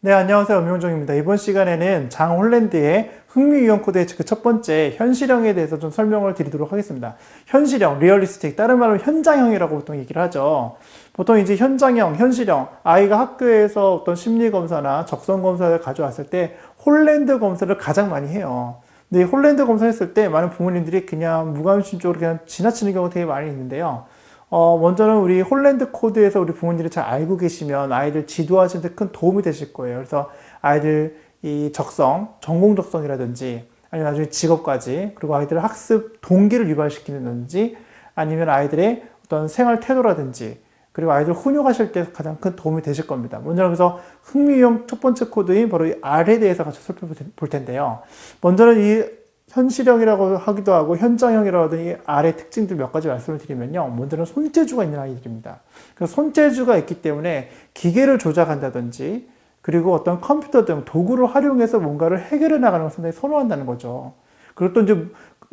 네, 안녕하세요. 엄명종입니다. 이번 시간에는 장 홀랜드의 흥미 유형 코드의 그 첫 번째 현실형에 대해서 좀 설명을 드리도록 하겠습니다. 현실형, 리얼리스틱, 다른 말로 현장형이라고 보통 얘기를 하죠. 보통 이제 현장형, 현실형, 아이가 학교에서 어떤 심리검사나 적성검사를 가져왔을 때 홀랜드 검사를 가장 많이 해요. 근데 이 홀랜드 검사 했을 때 많은 부모님들이 그냥 무관심적으로 그냥 지나치는 경우가 되게 많이 있는데요. 먼저는 우리 홀랜드 코드에서 우리 부모님들이 잘 알고 계시면 아이들 지도하시는 데 큰 도움이 되실 거예요. 그래서 아이들 이 적성, 전공 적성이라든지 아니면 나중에 직업까지 그리고 아이들의 학습 동기를 유발시키는지 아니면 아이들의 어떤 생활 태도라든지 그리고 아이들 훈육하실 때 가장 큰 도움이 되실 겁니다. 먼저 그래서 흥미형 첫 번째 코드인 바로 이 R에 대해서 같이 살펴볼 텐데요. 먼저는 이 현실형이라고 하기도 하고 현장형이라고 하더니 아래 특징들 몇 가지 말씀을 드리면요. 먼저는 손재주가 있는 아이들입니다. 그래서 손재주가 있기 때문에 기계를 조작한다든지 그리고 어떤 컴퓨터 등 도구를 활용해서 뭔가를 해결해 나가는 걸 상당히 선호한다는 거죠. 그리고 또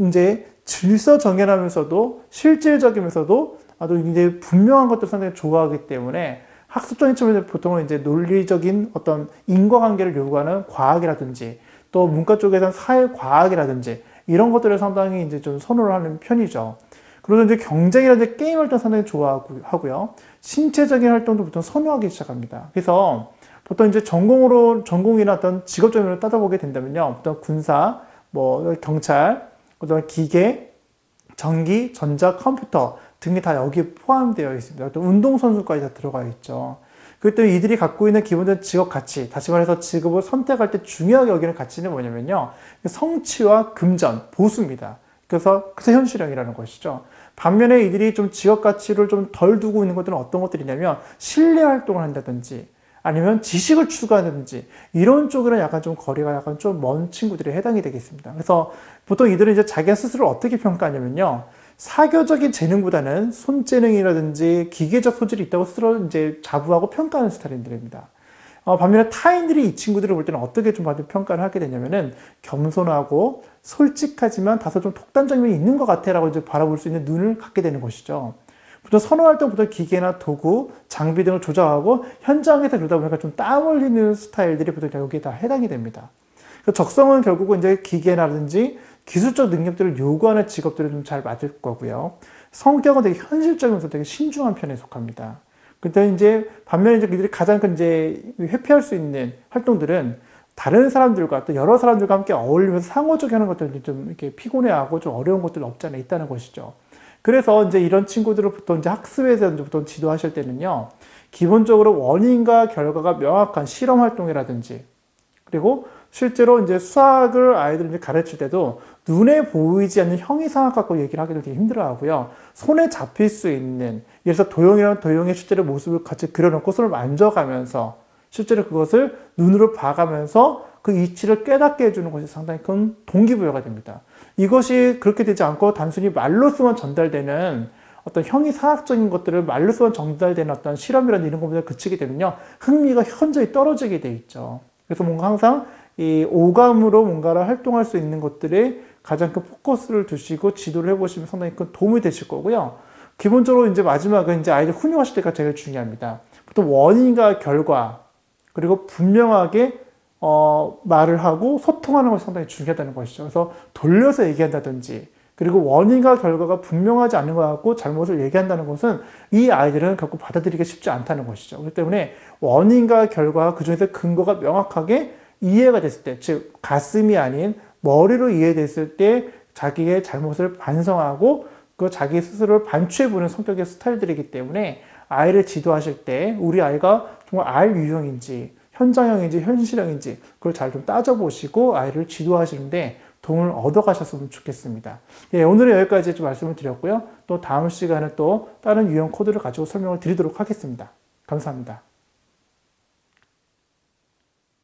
이제 질서 정연하면서도 실질적이면서도 아주 이제 분명한 것들을 상당히 좋아하기 때문에 학습적인 측면에서 보통은 이제 논리적인 어떤 인과관계를 요구하는 과학이라든지 또 문과 쪽에서는 사회과학이라든지 이런 것들을 상당히 이제 좀 선호를 하는 편이죠. 그리고 이제 경쟁이라든지 게임 활동 상당히 좋아하고요. 신체적인 활동도 보통 선호하기 시작합니다. 그래서 보통 이제 전공이나 어떤 직업적으로 따져보게 된다면요. 어떤 군사, 뭐 경찰, 어떤 기계, 전기, 전자, 컴퓨터 등이 다 여기에 포함되어 있습니다. 또 운동선수까지 다 들어가 있죠. 그리고 또 이들이 갖고 있는 기본적인 직업 가치, 다시 말해서 직업을 선택할 때 중요하게 여기는 가치는 뭐냐면요. 성취와 금전, 보수입니다. 그래서 현실형이라는 것이죠. 반면에 이들이 좀 직업 가치를 좀 덜 두고 있는 것들은 어떤 것들이냐면 신뢰 활동을 한다든지 아니면 지식을 추구한다든지 이런 쪽으로는 약간 좀 거리가 약간 좀 먼 친구들에 해당이 되겠습니다. 그래서 보통 이들은 이제 자기 스스로를 어떻게 평가하냐면요. 사교적인 재능보다는 손재능이라든지 기계적 소질이 있다고 스스로 이제 자부하고 평가하는 스타일들입니다. 반면에 타인들이 이 친구들을 볼 때는 어떻게 좀 평가를 하게 되냐면은 겸손하고 솔직하지만 다소 좀 독단적인 면이 있는 것 같아라고 이제 바라볼 수 있는 눈을 갖게 되는 것이죠. 보통 선호할 때부터 기계나 도구, 장비 등을 조작하고 현장에서 그러다 보니까 좀 땀 흘리는 스타일들이 보통 여기에 다 해당이 됩니다. 적성은 결국은 이제 기계라든지 기술적 능력들을 요구하는 직업들을 좀 잘 맞을 거고요. 성격은 되게 현실적이면서 되게 신중한 편에 속합니다. 근데 이제 반면에 이제 그들이 가장 큰 이제 회피할 수 있는 활동들은 다른 사람들과 또 여러 사람들과 함께 어울리면서 상호작용 하는 것들이 좀 이렇게 피곤해하고 좀 어려운 것들 없지 않아 있다는 것이죠. 그래서 이제 이런 친구들을 보통 이제 학습에서 이제 보통 지도하실 때는요, 기본적으로 원인과 결과가 명확한 실험 활동이라든지 그리고 실제로 이제 수학을 아이들이 가르칠 때도 눈에 보이지 않는 형이상학 갖고 얘기를 하기도 되게 힘들어 하고요. 손에 잡힐 수 있는, 예를 들어서 도형이랑 도형의 실제로 모습을 같이 그려놓고 손을 만져가면서 실제로 그것을 눈으로 봐가면서 그 이치를 깨닫게 해주는 것이 상당히 큰 동기부여가 됩니다. 이것이 그렇게 되지 않고 단순히 말로서만 전달되는 어떤 형이상학적인 것들을 말로서만 전달되는 어떤 실험이라는 이런 것보다 그치게 되면요. 흥미가 현저히 떨어지게 돼 있죠. 그래서 뭔가 항상 이 오감으로 뭔가를 활동할 수 있는 것들에 가장 큰 포커스를 두시고 지도를 해보시면 상당히 큰 도움이 되실 거고요. 기본적으로 이제 마지막은 이제 아이들 훈육하실 때가 제일 중요합니다. 보통 원인과 결과, 그리고 분명하게 말을 하고 소통하는 것이 상당히 중요하다는 것이죠. 그래서 돌려서 얘기한다든지, 그리고 원인과 결과가 분명하지 않은 것 같고 잘못을 얘기한다는 것은 이 아이들은 결코 받아들이기 쉽지 않다는 것이죠. 그렇기 때문에 원인과 결과, 그중에서 근거가 명확하게 이해가 됐을 때, 즉 가슴이 아닌 머리로 이해됐을 때 자기의 잘못을 반성하고 그 자기 스스로를 반추해보는 성격의 스타일들이기 때문에 아이를 지도하실 때 우리 아이가 정말 R 유형인지 현장형인지 현실형인지 그걸 잘 좀 따져보시고 아이를 지도하시는데 도움을 얻어가셨으면 좋겠습니다. 예, 오늘은 여기까지 좀 말씀을 드렸고요. 또 다음 시간에 또 다른 유형 코드를 가지고 설명을 드리도록 하겠습니다. 감사합니다.